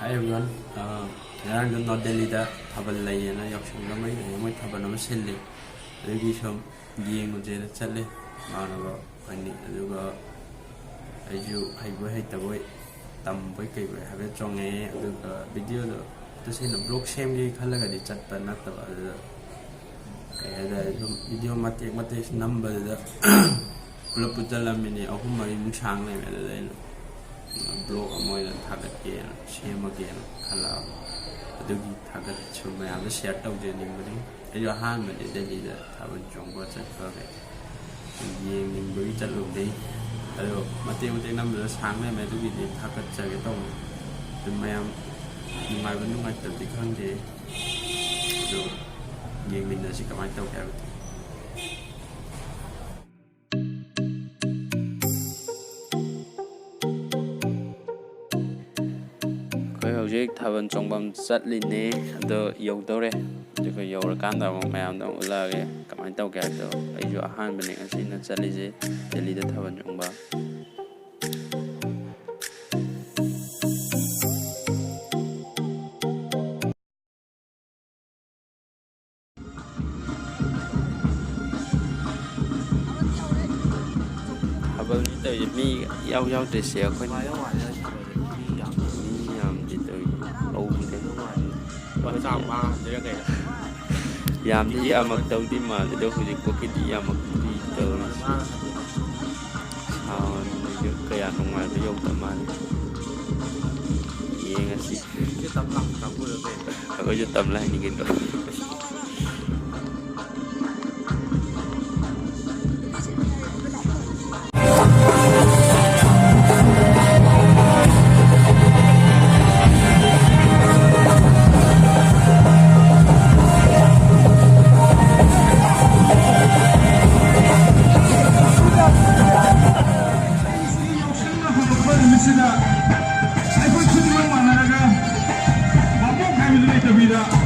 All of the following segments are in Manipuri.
Hi everyone. North Delhi da thabal leinana Yaoshangga mai thabal ama sille. Adagi som yeng ujena challe manaba ani aduga aiju haibo haitawai tamboi kai bai habe chonge aduga video do to sena blog sem gi khalaga di chatpa nataba adu kai ada video mate number da pulap putalamini ahum mari muchang le mele blog amoy thagat ke shema ke khala adugi thagat chuma ya share taw je ning bari ayo han me Delhi da thaban chongba chatpa ke yeng ning bari chatlu dei ayo mate number sang le me adugi di thagat cha ke taw tin mayam ngai ban ngai tab di khang de do yeng min da si kamai taw ka Hojik thaban chongbam chatlini ado yodore jiko yorakanda mo mayam da ulage kamai taw ka do aijo ahan bani asina chalije Delhi da thaban chongba thabal ni taw mi yaw de se khoi yam đi amak tàu đi mà đâu phải có cái đi amak đi tàu sao được cái ăn ngoài cái dâu tầm ăn gì nghe gì cái tầm lắm tầm vừa được có cái tầm lại những cái đó UNIKAS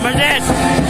Number 10.